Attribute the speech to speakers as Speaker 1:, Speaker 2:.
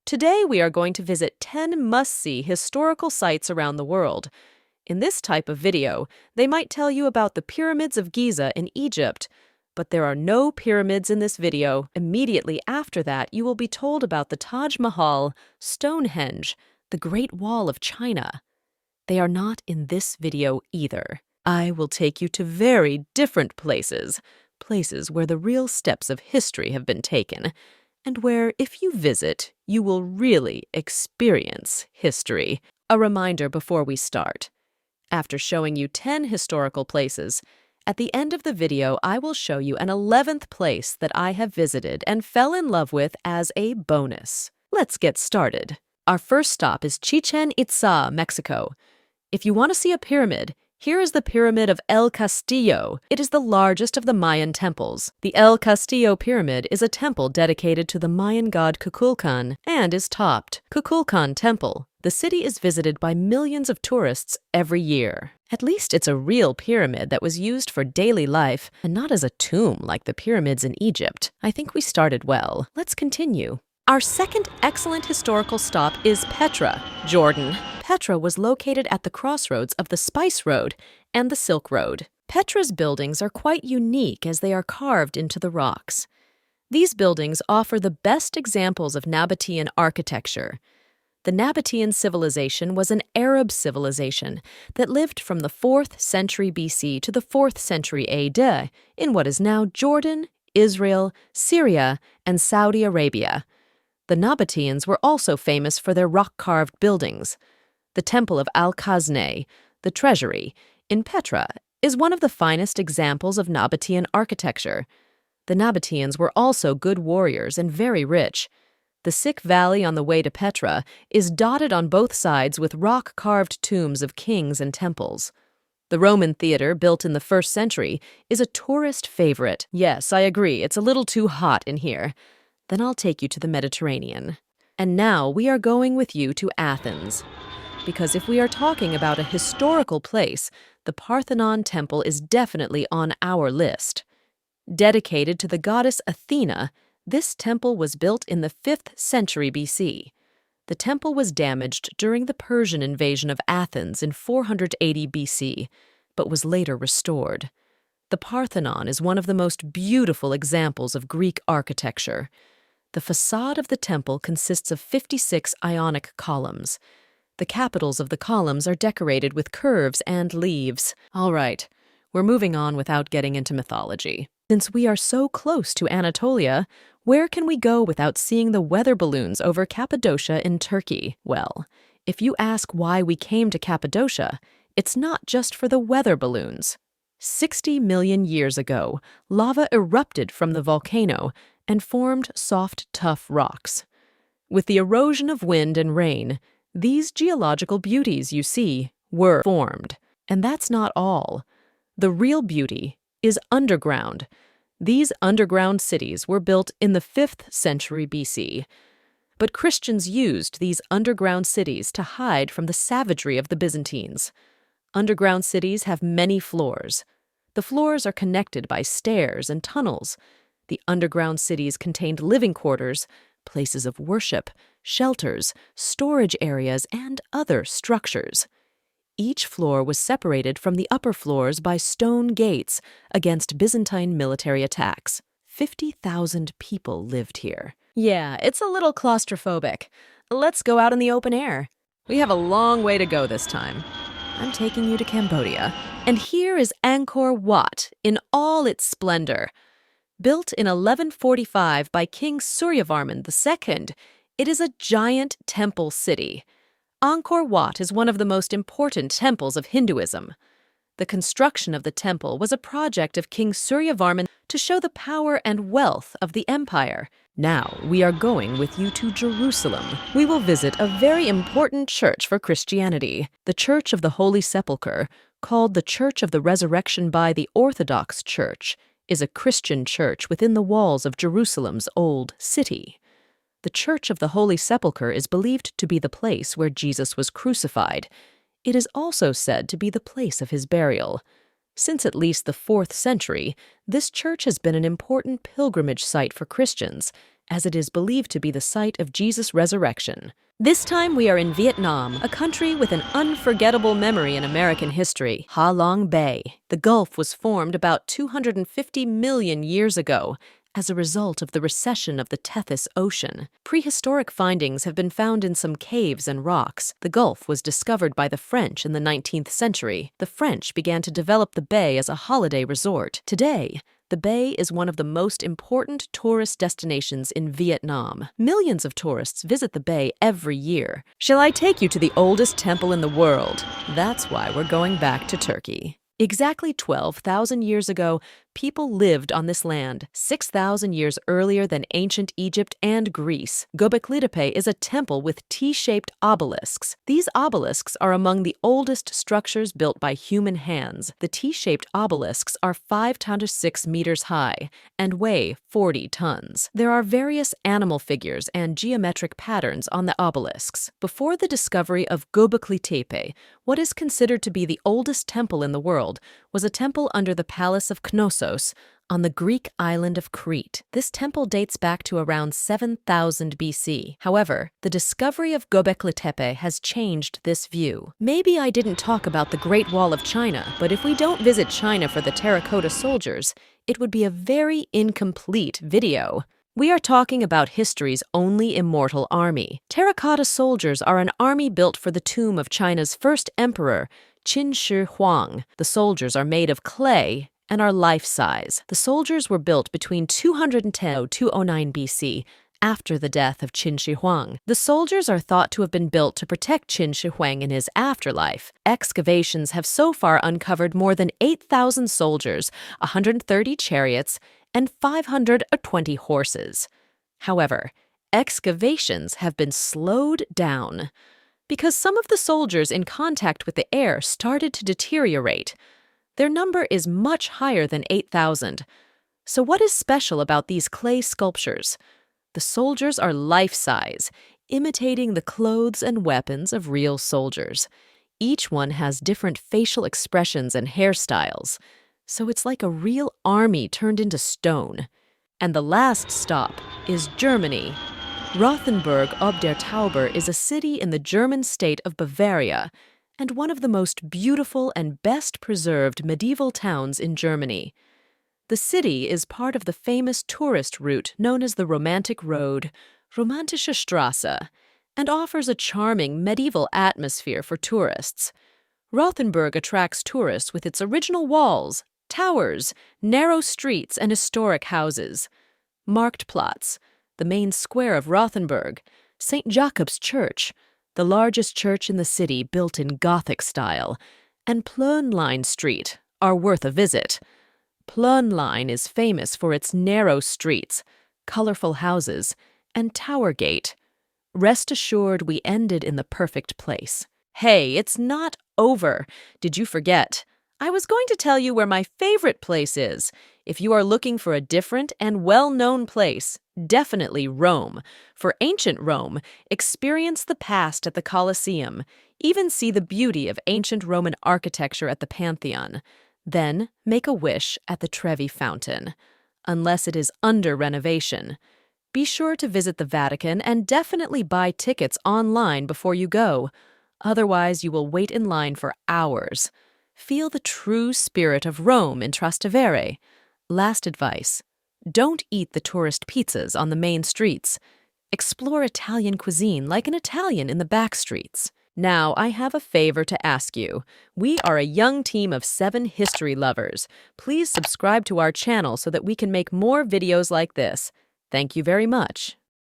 Speaker 1: Today we are going to visit 10 must-see historical sites around the world. In this type of video, they might tell you about the pyramids of Giza in Egypt, but there are no pyramids in this video. Immediately after that, you will be told about the Taj Mahal, Stonehenge, the Great Wall of China. They are not in this video either. I will take you to very different places where the real steps of history have been taken, and where, if you visit, you will really experience history. A reminder before we start. After showing you 10 historical places, at the end of the video I will show you an 11th place that I have visited and fell in love with as a bonus. Let's get started. Our first stop is Chichen Itza, Mexico. If you want to see a pyramid, here is the Pyramid of El Castillo. It is the largest of the Mayan temples. The El Castillo Pyramid is a temple dedicated to the Mayan god Kukulkan and is topped. Kukulkan Temple. The city is visited by millions of tourists every year. At least it's a real pyramid that was used for daily life and not as a tomb like the pyramids in Egypt. I think we started well. Let's continue. Our second excellent historical stop is Petra, Jordan. Petra was located at the crossroads of the Spice Road and the Silk Road. Petra's buildings are quite unique as they are carved into the rocks. These buildings offer the best examples of Nabatean architecture. The Nabatean civilization was an Arab civilization that lived from the 4th century BC to the 4th century AD in what is now Jordan, Israel, Syria, and Saudi Arabia. The Nabateans were also famous for their rock-carved buildings. The Temple of Al-Khazneh, the Treasury, in Petra, is one of the finest examples of Nabatean architecture. The Nabateans were also good warriors and very rich. The Sikh Valley on the way to Petra is dotted on both sides with rock-carved tombs of kings and temples. The Roman theater, built in the 1st century, is a tourist favorite. Yes, I agree, it's a little too hot in here. Then I'll take you to the Mediterranean. And now we are going with you to Athens. Because if we are talking about a historical place, the Parthenon Temple is definitely on our list. Dedicated to the goddess Athena, this temple was built in the 5th century BC. The temple was damaged during the Persian invasion of Athens in 480 BC, but was later restored. The Parthenon is one of the most beautiful examples of Greek architecture. The facade of the temple consists of 56 Ionic columns. The capitals of the columns are decorated with curves and leaves. All right, we're moving on without getting into mythology. Since we are so close to Anatolia, where can we go without seeing the weather balloons over Cappadocia in Turkey? Well, if you ask why we came to Cappadocia, it's not just for the weather balloons. 60 million years ago, lava erupted from the volcano and formed soft, tough rocks. With the erosion of wind and rain, these geological beauties you see were formed. And that's not all. The real beauty is underground. These underground cities were built in the 5th century BC. But Christians used these underground cities to hide from the savagery of the Byzantines. Underground cities have many floors. The floors are connected by stairs and tunnels. The underground cities contained living quarters, places of worship, shelters, storage areas, and other structures. Each floor was separated from the upper floors by stone gates against Byzantine military attacks. 50,000 people lived here. Yeah, it's a little claustrophobic. Let's go out in the open air. We have a long way to go this time. I'm taking you to Cambodia. And here is Angkor Wat in all its splendor. Built in 1145 by King Suryavarman II, it is a giant temple city. Angkor Wat is one of the most important temples of Hinduism. The construction of the temple was a project of King Suryavarman to show the power and wealth of the empire. Now we are going with you to Jerusalem. We will visit a very important church for Christianity, the Church of the Holy Sepulchre, called the Church of the Resurrection by the Orthodox Church, is a Christian church within the walls of Jerusalem's Old City. The Church of the Holy Sepulchre is believed to be the place where Jesus was crucified. It is also said to be the place of his burial. Since at least the 4th century, this church has been an important pilgrimage site for Christians, as it is believed to be the site of Jesus' resurrection. This time we are in Vietnam, a country with an unforgettable memory in American history, Ha Long Bay. The Gulf was formed about 250 million years ago as a result of the recession of the Tethys Ocean. Prehistoric findings have been found in some caves and rocks. The Gulf was discovered by the French in the 19th century. The French began to develop the bay as a holiday resort. Today, the bay is one of the most important tourist destinations in Vietnam. Millions of tourists visit the bay every year. Shall I take you to the oldest temple in the world? That's why we're going back to Turkey. Exactly 12,000 years ago, people lived on this land, 6,000 years earlier than ancient Egypt and Greece. Göbekli Tepe is a temple with T-shaped obelisks. These obelisks are among the oldest structures built by human hands. The T-shaped obelisks are 5 to 6 meters high and weigh 40 tons. There are various animal figures and geometric patterns on the obelisks. Before the discovery of Göbekli Tepe, what is considered to be the oldest temple in the world was a temple under the Palace of Knossos on the Greek island of Crete. This temple dates back to around 7000 BC. However, the discovery of Göbekli Tepe has changed this view. Maybe I didn't talk about the Great Wall of China, but if we don't visit China for the terracotta soldiers, it would be a very incomplete video. We are talking about history's only immortal army. Terracotta soldiers are an army built for the tomb of China's first emperor, Qin Shi Huang. The soldiers are made of clay and are life-size. The soldiers were built between 210 and 209 BC, after the death of Qin Shi Huang. The soldiers are thought to have been built to protect Qin Shi Huang in his afterlife. Excavations have so far uncovered more than 8,000 soldiers, 130 chariots, and 520 horses. However, excavations have been slowed down because some of the soldiers in contact with the air started to deteriorate. Their number is much higher than 8,000. So what is special about these clay sculptures? The soldiers are life-size, imitating the clothes and weapons of real soldiers. Each one has different facial expressions and hairstyles, so it's like a real army turned into stone. And the last stop is Germany. Rothenburg ob der Tauber is a city in the German state of Bavaria and one of the most beautiful and best-preserved medieval towns in Germany. The city is part of the famous tourist route known as the Romantic Road, Romantische Straße, and offers a charming medieval atmosphere for tourists. Rothenburg attracts tourists with its original walls, towers, narrow streets, and historic houses. Marktplatz, the main square of Rothenburg, St. Jacob's Church, the largest church in the city built in Gothic style, and Plönlein Street are worth a visit. Plönlein is famous for its narrow streets, colorful houses, and Tower Gate. Rest assured we ended in the perfect place. Hey, it's not over. Did you forget? I was going to tell you where my favorite place is. If you are looking for a different and well-known place, definitely Rome. For ancient Rome, experience the past at the Colosseum. Even see the beauty of ancient Roman architecture at the Pantheon. Then make a wish at the Trevi Fountain. Unless it is under renovation. Be sure to visit the Vatican and definitely buy tickets online before you go. Otherwise, you will wait in line for hours. Feel the true spirit of Rome in Trastevere. Last advice: don't eat the tourist pizzas on the main streets. Explore Italian cuisine like an Italian in the back streets. Now, I have a favor to ask you. We are a young team of 7 history lovers. Please subscribe to our channel so that we can make more videos like this. Thank you very much.